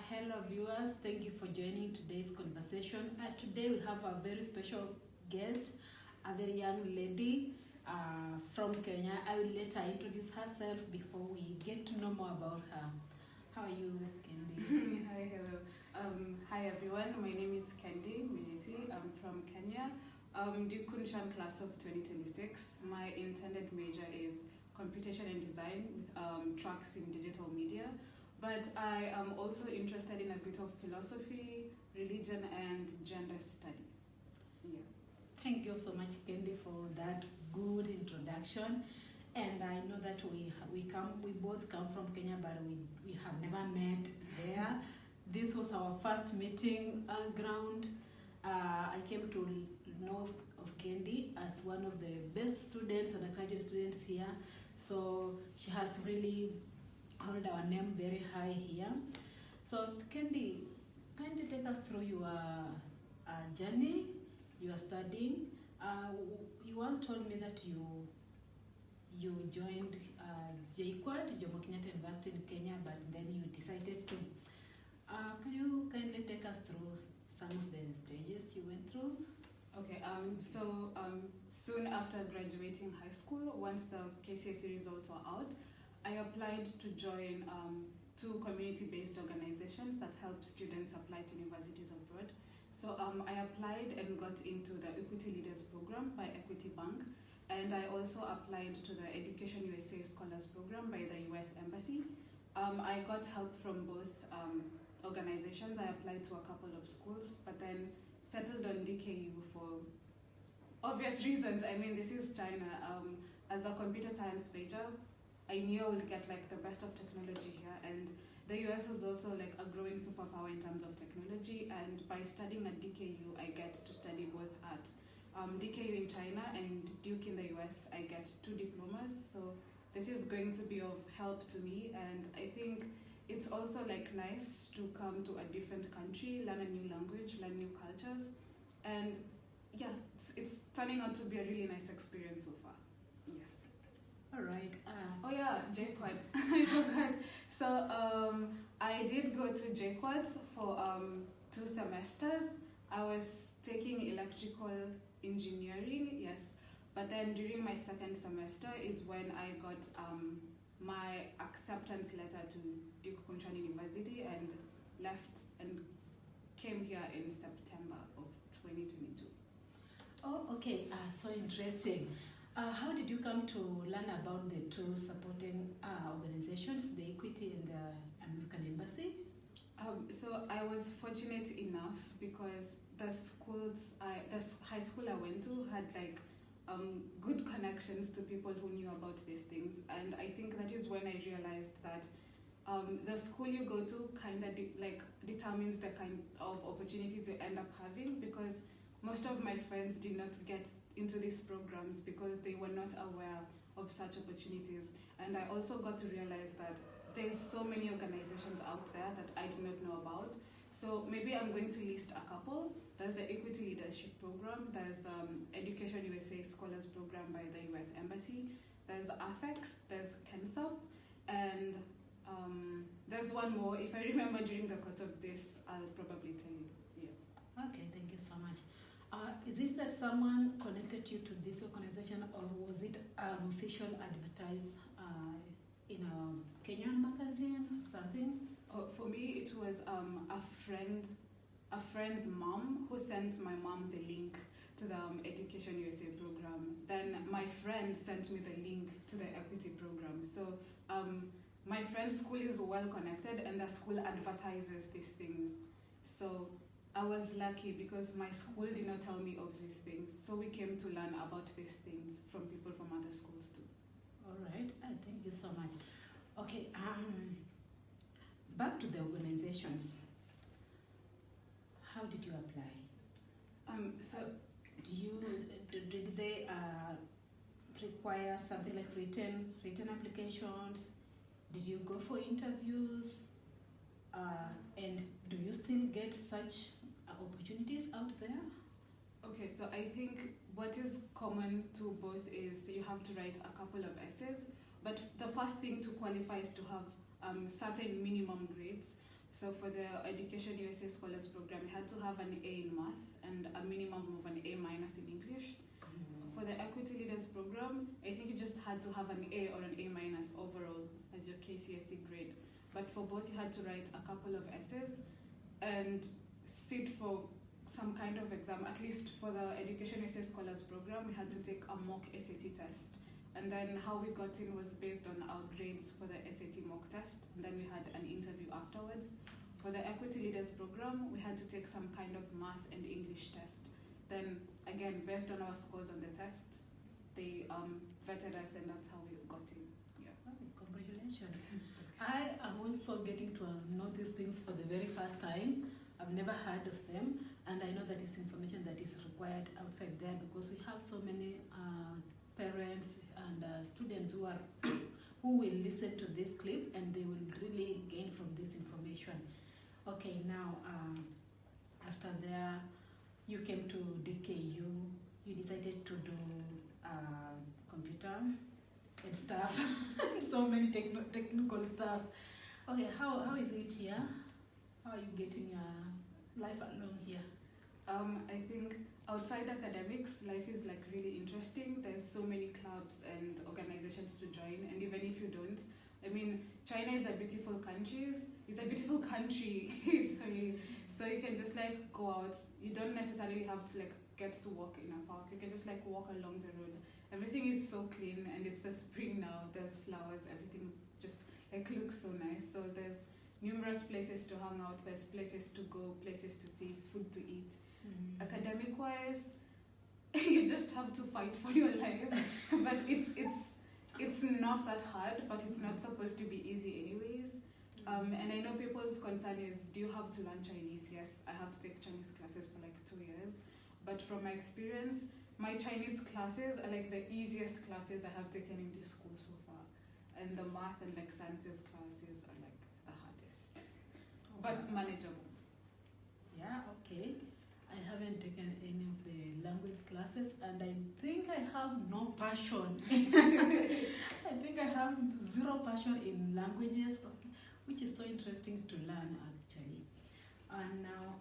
Hello viewers, thank you for joining today's conversation. Today we have a very special guest, a very young lady from Kenya. I will let her introduce herself before we get to know more about her. How are you, Kendi? Hi, hello. Hi everyone, my name is Kendi Militi. I'm from Kenya. Kunshan class of 2026. My intended major is computation and design with tracks in digital media. But I am also interested in a bit of philosophy, religion, and gender studies. Yeah. Thank you so much, Kendi, for that good introduction. And I know that we both come from Kenya, but we have never met there. This was our first meeting ground. I came to know of Kendi as one of the best students and graduate students here. So she has really hold our name very high here. So Kendi, kindly take us through your journey, your studying. You once told me that you joined JKUAT, Jomo Kenyatta University in Kenya, but then you decided to. Can you kindly take us through some of the stages you went through? Okay, soon after graduating high school, once the KCSE results were out, I applied to join two community-based organizations that help students apply to universities abroad. So I applied and got into the Equity Leaders Program by Equity Bank, and I also applied to the Education USA Scholars Program by the US Embassy. I got help from both organizations. I applied to a couple of schools, but then settled on DKU for obvious reasons. I mean, this is China. As a computer science major, I knew I would get like the best of technology here, and the US is also like a growing superpower in terms of technology. And by studying at DKU, I get to study both at DKU in China and Duke in the US. I get 2 diplomas, so this is going to be of help to me. And I think it's also like nice to come to a different country, learn a new language, learn new cultures, and yeah, it's turning out to be a really nice experience so far. Yes. All right. Oh yeah, JKUAT. I forgot. So I did go to JKUAT for 2 semesters. I was taking electrical engineering, yes. But then during my second semester is when I got my acceptance letter to Duke Kunshan University and left and came here in September of 2022. Oh, okay. So interesting. How did you come to learn about the 2 supporting organizations, the Equity and the American Embassy? So I was fortunate enough because the high school I went to had like good connections to people who knew about these things, and I think that is when I realized that the school you go to kind of determines the kind of opportunities you end up having, because most of my friends did not get into these programs because they were not aware of such opportunities. And I also got to realize that there's so many organizations out there that I did not know about. So maybe I'm going to list a couple. There's the Equity Leadership Program, there's the Education USA Scholars Program by the US Embassy, there's AFEX, there's KENSUP, and there's one more. If I remember during the course of this, I'll probably tell you. Yeah. Okay, thank you so much. Is it that someone connected you to this organization, or was it official advertised in a Kenyan magazine, something? For me, it was a friend's mom who sent my mom the link to the Education USA program. Then my friend sent me the link to the Equity program. So my friend's school is well connected, and the school advertises these things. So I was lucky because my school did not tell me of these things. So we came to learn about these things from people from other schools too. All right, thank you so much. Okay, back to the organizations. How did you apply? Did they require something like written applications? Did you go for interviews? And do you still get such opportunities out there? Okay, so I think what is common to both is you have to write a couple of essays, but the first thing to qualify is to have certain minimum grades. So for the Education USA Scholars Program, we had to have an A in math and a minimum of an A minus in English. For the Equity Leaders Program, I think you just had to have an A or an A minus overall as your KCSE grade. But for both, you had to write a couple of essays and sit for some kind of exam. At least for the Education USA Scholars Program, we had to take a mock SAT test. And then how we got in was based on our grades for the SAT mock test. And then we had an interview afterwards. For the Equity Leaders Program, we had to take some kind of math and English test. Then again, based on our scores on the tests, they vetted us, and that's how we got in. Yeah. Oh, congratulations. I am also getting to know these things for the very first time. I've never heard of them, and I know that it's information that is required outside there because we have so many parents and students who are who will listen to this clip, and they will really gain from this information. Okay, now after there, you came to DKU. You decided to do computer and stuff, so many technical stuff. Okay, how is it here? How are you getting your life along here? I think outside academics, life is like really interesting. There's so many clubs and organizations to join, and even if you don't, I mean, China is a beautiful country. It's a beautiful country. Sorry. So you can just like go out. You don't necessarily have to like get to walk in a park. You can just like walk along the road. Everything is so clean, and it's the spring now. There's flowers. Everything just like looks so nice. So there's numerous places to hang out. There's places to go, places to see, food to eat. Mm-hmm. Academic-wise, you just have to fight for your life. But it's not that hard. But it's not supposed to be easy anyways. And I know people's concern is, do you have to learn Chinese? Yes, I have to take Chinese classes for like 2 years. But from my experience, my Chinese classes are like the easiest classes I have taken in this school so far. And the math and like sciences classes are like the hardest, but manageable. Yeah, okay. I haven't taken any of the language classes, and I think I have no passion. I think I have zero passion in languages, which is so interesting to learn actually. And now,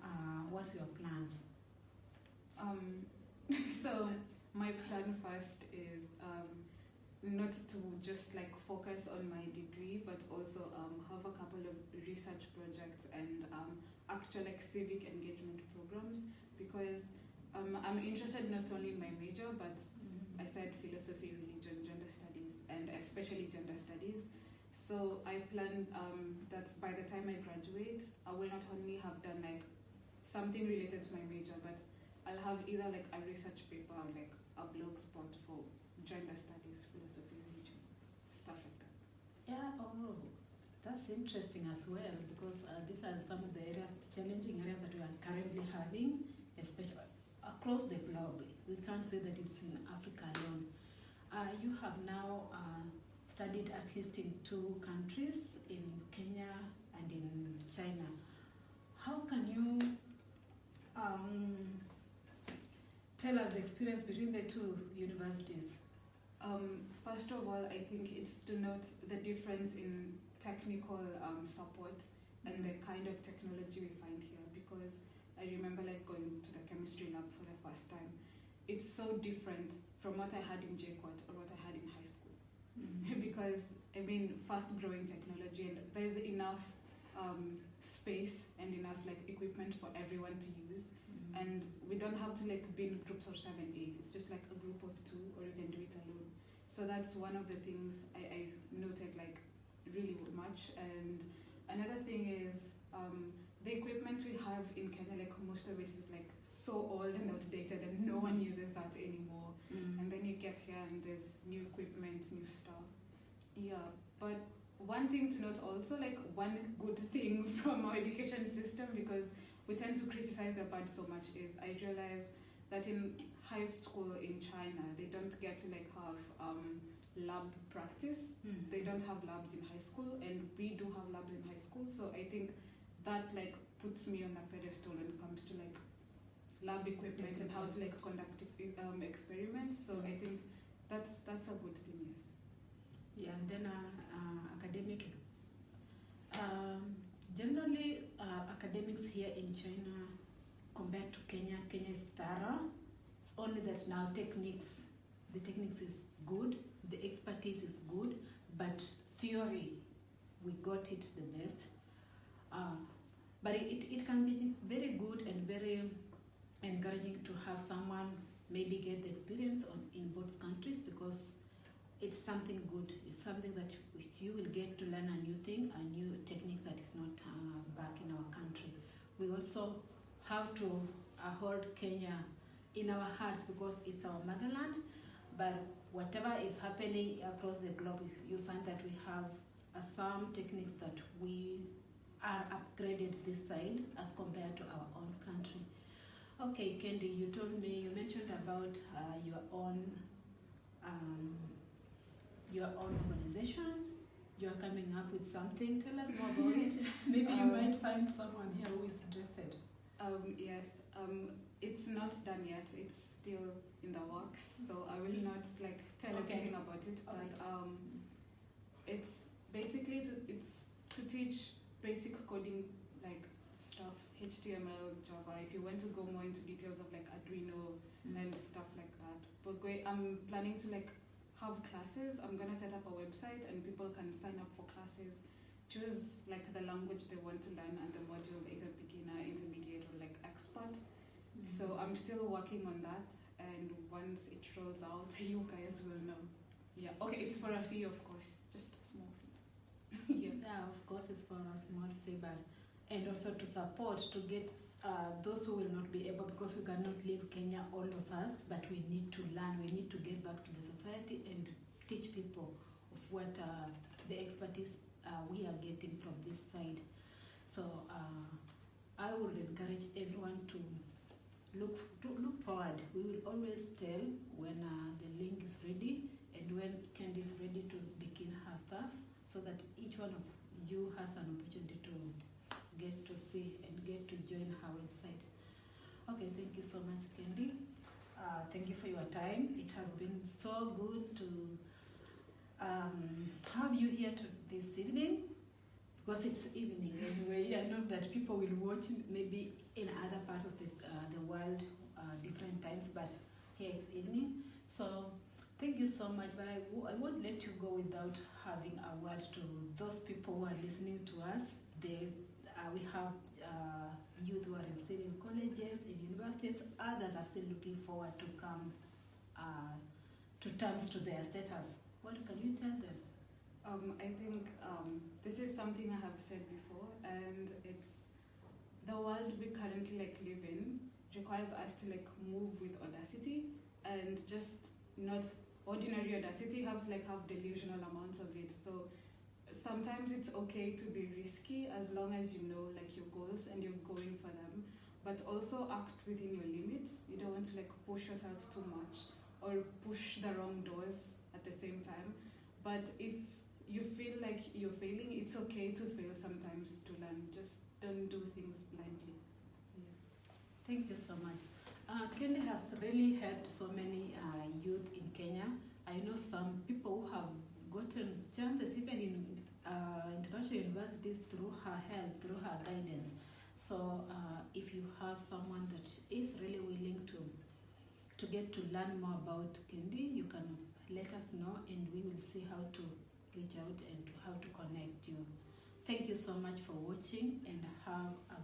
what's your plans? So my plan first is not to just like focus on my degree, but also have a couple of research projects and actual like civic engagement programs, because I'm interested not only in my major, but I said philosophy, religion, gender studies, and especially gender studies. So I plan that by the time I graduate, I will not only have done like something related to my major, but I'll have either like a research paper or like a blog spot for gender studies, philosophy, religion, stuff like that. Yeah, oh, that's interesting as well, because these are some of the areas, challenging areas that we are currently having, especially across the globe. We can't say that it's in Africa alone. You have now studied at least in 2 countries, in Kenya and in China. How can you tell us the experience between the 2 universities? First of all, I think it's to note the difference in technical support and the kind of technology we find here, because I remember like going to the chemistry lab for the first time. It's so different from what I had in JQuat or what I had in high school. Because I mean, fast growing technology, and there's enough space and enough like equipment for everyone to use. And we don't have to like be in groups of 7, 8. It's just like a group of 2, or you can do it alone. So that's one of the things I noted like really much. And another thing is the equipment we have in Kenya, like most of it is like so old and outdated, and no one uses that anymore. And then you get here and there's new equipment, new stuff. Yeah, but one thing to note also, like one good thing from our education system, because we tend to criticize the bad so much, is I realize that in high school in China, they don't get to like have lab practice. They don't have labs in high school, and we do have labs in high school. So I think that like puts me on a pedestal when it comes to like lab equipment and how to like conduct experiments. So I think that's a good thing, yes. Yeah, and then academic. Generally, academics here in China compared to Kenya. Kenya is thorough. It's only that now the techniques is good, the expertise is good, but theory, we got it the best. But it can be very good and very encouraging to have someone maybe get the experience in both countries, because it's something good. It's something that you will get to learn a new thing, a new technique that is not back in our country. We also have to hold Kenya in our hearts because it's our motherland, but whatever is happening across the globe, you find that we have some techniques that we are upgraded this side as compared to our own country. Okay, Kendi, you mentioned about your own organization. You are coming up with something. Tell us more about it. Maybe you might find someone here who is interested. Yes, it's not done yet. It's still in the works, so I will not tell everything about it. But it's basically to teach basic coding stuff, HTML, Java. If you want to go more into details of Arduino and stuff like that. But I'm planning to have classes. I'm gonna set up a website and people can sign up for classes, choose the language they want to learn and the module, either beginner, intermediate, or expert. So I'm still working on that, and once it rolls out, you guys will know. Yeah. Okay, it's for a fee, of course, just a small fee. Yeah, of course, it's for a small fee, but and also to support, to get those who will not be able, because we cannot leave Kenya, all of us, but we need to learn, we need to get back to the society and teach people of what the expertise we are getting from this side. So I would encourage everyone to look forward. We will always tell when the link is ready and when Kendi is ready to begin her stuff, so that each one of you has an opportunity to get to see and get to join her website. Okay, thank you so much, Kendi. Thank you for your time. It has been so good to have you here this evening, because it's evening anyway. I know that people will watch maybe in other parts of the world different times, but here it's evening. So thank you so much, but I won't let you go without having a word to those people who are listening to us. We have youth who are still in colleges, in universities. Others are still looking forward to come to terms to their status. What can you tell them? I think this is something I have said before, and it's the world we currently live in requires us to move with audacity, and just not ordinary audacity. Have delusional amounts of it. So sometimes it's okay to be risky as long as you know your goals and you're going for them, but also act within your limits. You don't want to push yourself too much or push the wrong doors at the same time. But if you feel like you're failing, it's okay to fail sometimes to learn. Just don't do things blindly. Yeah. Thank you so much. Kendi has really helped so many youth in Kenya. I know some people who have gotten chances even in international universities through her help, through her guidance. So if you have someone that is really willing to get to learn more about Kendi, you can let us know and we will see how to reach out and how to connect you. Thank you so much for watching, and have a